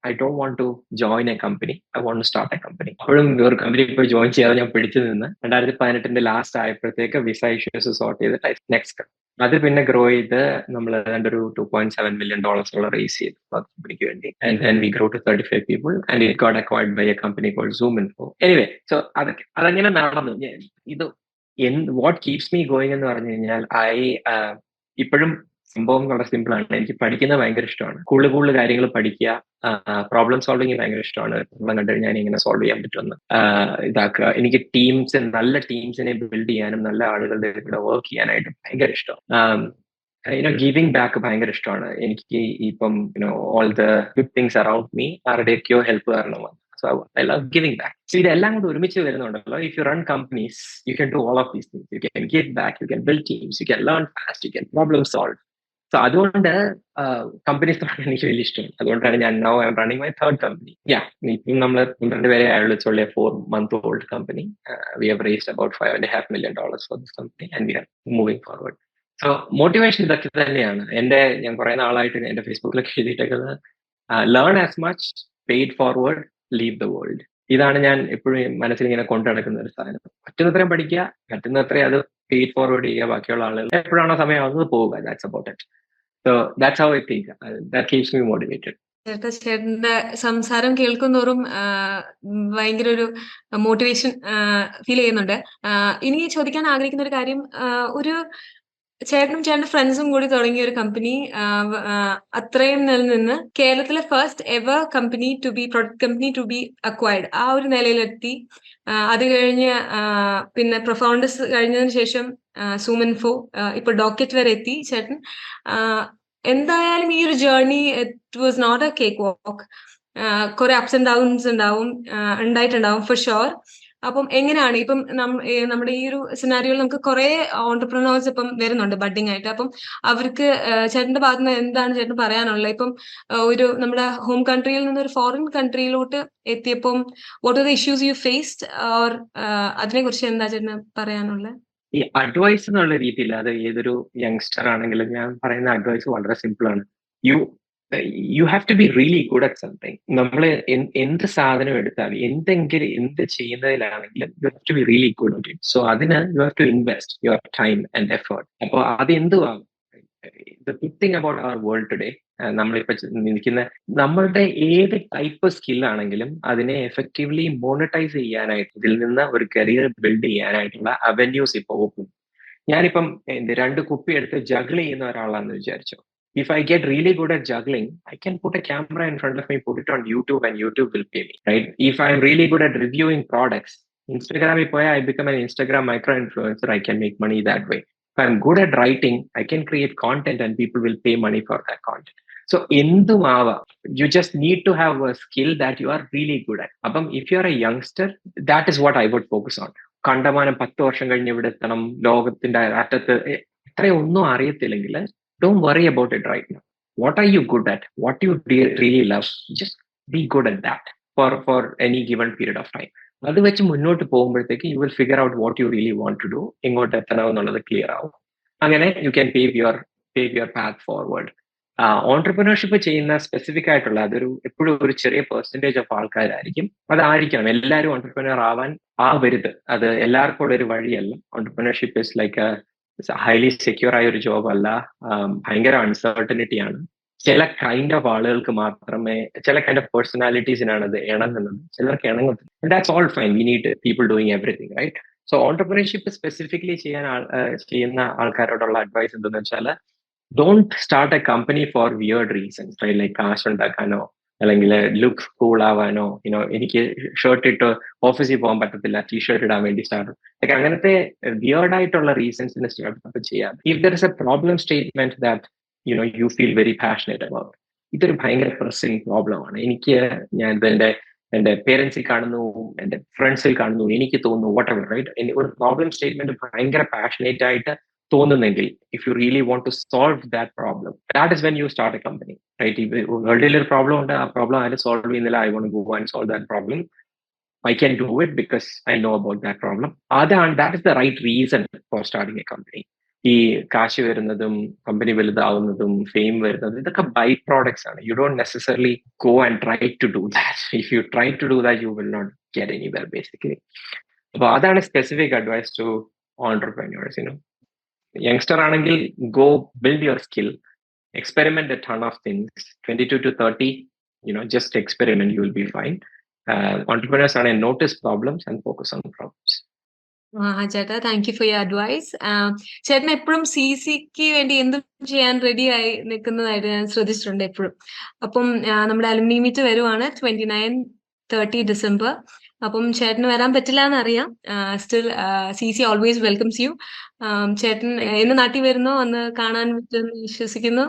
I don't want to join a company, I want to start a company. അപ്പോഴും ഒരു കമ്പനി പോയി ജോയിൻ ചെയ്യാതെ ഞാൻ പിടിച്ചു നിന്ന് 2018 ലാസ്റ്റ് ആയപ്പോഴത്തേക്ക് വിസ ഇഷ്യൂസ് സോർട്ട് ചെയ്തിട്ട് നെക്സ്റ്റ് അത് പിന്നെ ഗ്രോ ചെയ്ത് നമ്മൾ ഒരു $2.7 million റേസ് ചെയ്തു കമ്പനിക്ക് വേണ്ടി. And then we grow to 35 people and it got acquired by a company called ZoomInfo. Anyway, so അതങ്ങനെ നടന്നു. ഇത് വാട്ട് കീപ്സ് മീ ഗോയിങ് എന്ന് പറഞ്ഞു കഴിഞ്ഞാൽ ഇപ്പോഴും സംഭവം വളരെ സിമ്പിൾ ആണ്. എനിക്ക് പഠിക്കുന്നത് ഭയങ്കര ഇഷ്ടമാണ്. കൂടുതൽ കാര്യങ്ങൾ പഠിക്കുക, പ്രോബ്ലം സോൾവിങ് ഭയങ്കര ഇഷ്ടമാണ്. പ്രോബ്ലം കണ്ടു കഴിഞ്ഞാൽ എങ്ങനെ സോൾവ് ചെയ്യാൻ പറ്റുമെന്ന് ഇതാക്കുക. എനിക്ക് നല്ല ടീംസിനെ ബിൽഡ് ചെയ്യാനും നല്ല ആളുകളുടെ കൂടെ വർക്ക് ചെയ്യാനായിട്ട് ഭയങ്കര ഇഷ്ടമാണ്. ഗിവിംഗ് ബാക്ക് ഭയങ്കര ഇഷ്ടമാണ് എനിക്ക്. ഇപ്പം all the good things around me ആരുടെയൊക്കെയോ ഹെൽപ്പ് കാരണമാണ്. So I love giving back. So ഇതെല്ലാം കൂടെ ഒരുമിച്ച് വരുന്നുണ്ടല്ലോ. If you run companies, you can do all of these things. You can give back, you can build teams, you can learn fast, you can problem solve. So അതുകൊണ്ട് companies തുടങ്ങാൻ എനിക്ക് വലിയ ഇഷ്ടമാണ്. അതുകൊണ്ടാണ് ഞാൻ now I'm running my third company. ഇപ്പം നമ്മൾ 12 പേരെ അയാളുള്ള 4-month-old company. We have raised about $5.5 million for this company and we are moving forward. So motivation ഇതൊക്കെ തന്നെയാണ്. ഞാൻ കുറെ നാളായിട്ട് എന്റെ ഫേസ്ബുക്കിലൊക്കെ എഴുതിയിട്ടേക്കുന്നത് learn as much, paid forward, leave the world. ഇതാണ് ഞാൻ എപ്പോഴും മനസ്സിൽ ഇങ്ങനെ കൊണ്ടു നടക്കുന്ന ഒരു സാധനം. പറ്റുന്നത്രയും പഠിക്കുക, പറ്റുന്നത്രയും അത് ഫീഡ് ഫോർവേഡ് ചെയ്യുക, ബാക്കിയുള്ള ആളുകൾ എപ്പോഴാണോ സമയമാകുന്നത് പോവുക. That's about it. So that's how I think. That keeps me motivated. ചേട്ടന്റെ സംസാരം കേൾക്കുന്തോറും ഭയങ്കര ഒരു മോട്ടിവേഷൻ ഫീൽ ചെയ്യുന്നുണ്ട്. ഇനി ചോദിക്കാൻ ആഗ്രഹിക്കുന്ന ഒരു കാര്യം, ഒരു ചേട്ടനും ചേട്ടന്റെ ഫ്രണ്ട്സും കൂടി തുടങ്ങിയ ഒരു കമ്പനി അത്രയും നിലനിന്ന് കേരളത്തിലെ first ever company to be product company to be acquired ആ ഒരു നിലയിലെത്തി. അത് കഴിഞ്ഞ് പിന്നെ പ്രൊഫൗണ്ടേഴ്സ് കഴിഞ്ഞതിന് ശേഷം സൂമിൻഫോ, ഇപ്പൊ ഡോക്കറ്റ് വരെ എത്തി ചേട്ടൻ. എന്തായാലും ഈ ഒരു journey it was not a cake walk. കുറെ അപ്സ് ആൻഡ് ഡൗൺസ് ഉണ്ടായിട്ടുണ്ടാവും ഫോർ ഷുവർ. അപ്പം എങ്ങനെയാണ് ഇപ്പം നമ്മുടെ ഈ ഒരു സിനാരിയോയിൽ നമുക്ക് കുറെ ഓണ്ടർപ്രണേഴ്സ് ഇപ്പം വരുന്നുണ്ട് ബഡ്ഡിംഗ് ആയിട്ട്. അപ്പം അവർക്ക് ചേട്ടന്റെ ഭാഗത്ത് നിന്ന് എന്താണ് ചേട്ടൻ പറയാനുള്ളത്? ഇപ്പം ഒരു നമ്മുടെ ഹോം കൺട്രിയിൽ നിന്ന് ഒരു ഫോറിൻ കൺട്രിയിലോട്ട് എത്തിയപ്പം what are the issues you faced, or അതിനെ കുറിച്ച് എന്താ ചേട്ടന് പറയാനുള്ളത്? ഈ അഡ്വൈസ് എന്നുള്ള രീതിയിൽ അത് ഏതൊരു യങ്സ്റ്റർ ആണെങ്കിലും ഞാൻ പറയുന്ന അഡ്വൈസ് വളരെ സിമ്പിൾ ആണ്. You have to be really good at something. നമ്മൾ എന്ത് സാധനം എടുത്താലും എന്ത് ചെയ്യുന്നതിലാണെങ്കിലും you have to be really good at it. So അതിന് you have to invest your time and effort. അപ്പോൾ അത് എന്തുവാകും? The good thing about our world today, നമ്മളിപ്പോ നിൽക്കുന്ന നമ്മളുടെ ഏത് ടൈപ്പ് സ്കില്ലാണെങ്കിലും അതിനെ എഫക്റ്റീവ്ലി മോണിറ്റൈസ് ചെയ്യാനായിട്ട്, ഇതിൽ നിന്ന് ഒരു കരിയർ ബിൽഡ് ചെയ്യാനായിട്ടുള്ള അവന്യൂസ് ഇപ്പോൾ ഓപ്പൺ. ഞാനിപ്പം 2 കുപ്പി എടുത്ത് ജഗിൾ ചെയ്യുന്ന ഒരാളാണെന്ന് വിചാരിച്ചോ. If I get really good at juggling, I can put a camera in front of me, put it on YouTube, and YouTube will pay me, right? If I'm really good at reviewing products, Instagram I become an Instagram micro-influencer, I can make money that way. If I'm good at writing, I can create content and people will pay money for that content. So you just need to have a skill that you are really good at. If you're a youngster, that is what I would focus on. കണ്ടമാനം 10 വർഷം കഴിഞ്ഞ് ഇവിടെ എത്തണം, ലോകത്തിന്റെ അറ്റത്ത് ഇത്രയൊന്നും അറിയത്തില്ലെങ്കിൽ don't worry about it right now. What are you good at? What do you really love? Just be good at that for any given period of time. അത് വെച്ച് മുന്നോട്ട് പോകുമ്പോഴത്തേക്ക് you will figure out what you really want to do. എങ്ങോട്ട് എത്തണം എന്നുള്ളത് clear ആവും. അങ്ങനെ you can pave your path forward. Entrepreneurship ചെയ്യുന്ന സ്പെസിഫിക് ആയിട്ടുള്ള അതൊരു എപ്പോഴും ഒരു ചെറിയ പെർസെന്റേജ് ഓഫ് ആൾക്കാരായിരിക്കും. അതായിരിക്കണം. എല്ലാവരും ഓൺടർപ്രണർ ആവരുത്. അത് എല്ലാവർക്കും ഒരു വഴിയല്ല. Entrepreneurship is like highly secure ആയ ഒരു ജോബ് അല്ല. ഭയങ്കര അൺസർട്ടനിറ്റി ആണ്. ചില കൈൻഡ് ഓഫ് ആളുകൾക്ക് മാത്രമേ, ചില കൈൻഡ് ഓഫ് പേഴ്സണാലിറ്റീസിനാണ് അത് ഇണങ്ങുന്നത്, ചിലർക്ക് ഇണങ്ങുന്നത്. That's all fine. We need people doing everything, right? So entrepreneurship specifically ചെയ്യുന്ന ആൾക്കാരോടുള്ള അഡ്വൈസ് എന്തെന്ന് വെച്ചാൽ, don't start a company for weird reasons, right? Like കാശ് ഉണ്ടാക്കാനോ അല്ലെങ്കിൽ ലുക്ക് കൂൾ ആവാനോ, എനിക്ക് ഷർട്ട് ഇട്ട് ഓഫീസിൽ പോകാൻ പറ്റത്തില്ല, ടീഷർട്ട് ഇടാൻ വേണ്ടി സ്റ്റാർട്ട്, ലൈക്ക് അങ്ങനത്തെ വിയേർഡ് ആയിട്ടുള്ള റീസൺസിന് സ്റ്റാർട്ടപ്പ് ചെയ്യാം. If there is A problem statement that you feel very passionate about, ഇതൊരു ഭയങ്കര പ്രസിംഗ് പ്രോബ്ലം ആണ്. ഞാൻ എന്റെ പേരൻസിൽ കാണുന്നു, എന്റെ ഫ്രണ്ട്സിൽ കാണുന്നു, എനിക്ക് തോന്നുന്നു, വാട്ട് എവർ, റൈറ്റ്? ഒരു പ്രോബ്ലം സ്റ്റേറ്റ്മെന്റ് ഭയങ്കര പാഷനേറ്റ് ആയിട്ട് തോന്നുന്നെങ്കിൽ, if you really want to solve that problem, that is when you start a company, right? വേൾഡിൽ ഒരു പ്രോബ്ലം ഉണ്ട്, ആ പ്രോബ്ലം ആരും സോൾവ് ചെയ്യുന്നില്ല, I want go and solve that problem. I can do it because I know about that problem. That is the right reason for starting a company. ഈ കാശ് വരുന്നതും company വലുതാവുന്നതും fame വരുന്നതും ഇതൊക്കെ byproducts ആണ്. You don't necessarily go and try to do that. If you try to do that, you will not get anywhere basically. അപ്പോൾ അതാണ് specific advice to entrepreneurs. Youngster ആണെങ്കിൽ go build your skill, experiment a ton of things. 22 to 30, just experiment, you will be fine. Entrepreneurs are notice problems and focus on problems. ചേട്ടാ, thank you for your advice. ചേട്ടൻ എപ്പോഴും സിസിക്ക് വേണ്ടി എന്തും ചെയ്യാൻ ready ആയി നിൽക്കുന്നതായിട്ട് ഞാൻ ശ്രദ്ധിച്ചിട്ടുണ്ട് എപ്പോഴും. അപ്പം നമ്മുടെ അലുമിനി മീറ്റ് വരുവാണ് 29-30 ഡിസംബർ. അപ്പം ചേട്ടന് വരാൻ പറ്റില്ല എന്നറിയാം. Still CC always welcomes you. ചേട്ടൻ എന്ന് നാട്ടിൽ വരുന്നോ അന്ന് കാണാൻ പറ്റുമെന്ന് വിശ്വസിക്കുന്നു.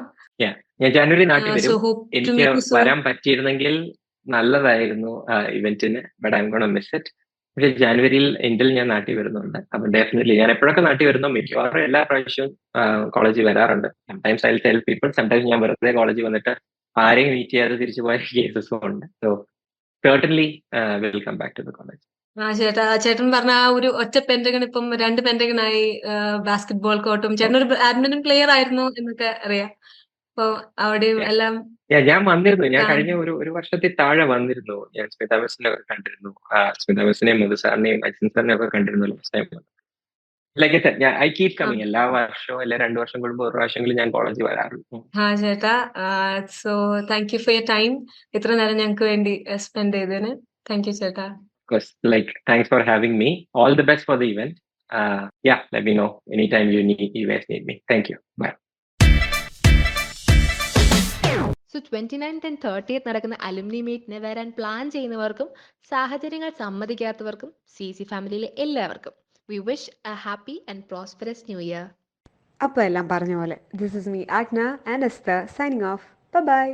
ഞാൻ ജനുവരി നാട്ടിൽ വരും. എനിക്ക് വരാൻ പറ്റിയിരുന്നെങ്കിൽ നല്ലതായിരുന്നു ഇവന്റിന്, but I'm gonna miss it. പക്ഷെ ജനുവരിയിൽ എൻഡിൽ ഞാൻ നാട്ടിൽ വരുന്നുണ്ട്. അപ്പൊ ഡെഫിനറ്റ്ലി ഞാൻ എപ്പോഴൊക്കെ നാട്ടിൽ വരുന്നോ മിക്കവാറും എല്ലാ പ്രാവശ്യവും കോളേജിൽ വരാറുണ്ട്. Sometimes I tell people, sometimes ഞാൻ വെറുതെ കോളേജിൽ വന്നിട്ട് ആരെയും മീറ്റ് ചെയ്യാതെ തിരിച്ചു പോയ കേസസും ഉണ്ട്. So certainly will come back to the college. ചേട്ടൻ പറഞ്ഞ ആ ഒരു ഒറ്റ പെന്റഗൺ ഇപ്പം 2 പെന്റഗണായി. ബാസ്കറ്റ്ബോൾ കോർട്ടും, ചേട്ടൻ ഒരു ബാഡ്മിന്റൺ പ്ലെയർ ആയിരുന്നു എന്നൊക്കെ അറിയാം. അപ്പൊ അവിടെയും Yeah. എല്ലാം ഞാൻ വന്നിരുന്നു. ഞാൻ കാണാൻ കഴിഞ്ഞ ഒരു വർഷത്തിൽ താഴെ വന്നിരുന്നു. ഞാൻ സ്മിത മിസ്സിനെ ഒക്കെ കണ്ടിരുന്നു. സ്മിത മിസ്സിനെയും മധു സാറിനെയും അജിൻ സാറിനെയും ഒക്കെ കണ്ടിരുന്നു last time. Like I keep ആ. കമ്മിങ്. എല്ലാ വർഷവും അല്ലെ 2 വർഷം കൂടുമ്പോൾ ഒരു പ്രാവശ്യമെങ്കിലും ഞാൻ കോളേജിൽ വരാറുണ്ട്. ചേട്ടാ, so thank you for your time. ഇത്ര നേരം ഞങ്ങൾക്ക് വേണ്ടി സ്പെൻഡ് ചെയ്തതിന് താങ്ക് യു ചേട്ടാ. Thanks for having me. All the best for the event. Yeah, let me know anytime you guys need me. Thank you. Bye. So 29th and 30th നടക്കുന്ന alumni മീറ്റിന് വരാൻ plan ചെയ്യുന്നവർക്കും സാഹചര്യങ്ങൾ സമ്മതിക്കാത്തവർക്കും CC ഫാമിലിയിലെ എല്ലാവർക്കും we wish a happy and prosperous new year. അപ്പോൾ എല്ലാം പറഞ്ഞ പോലെ this is me Agna and Esther signing off. By.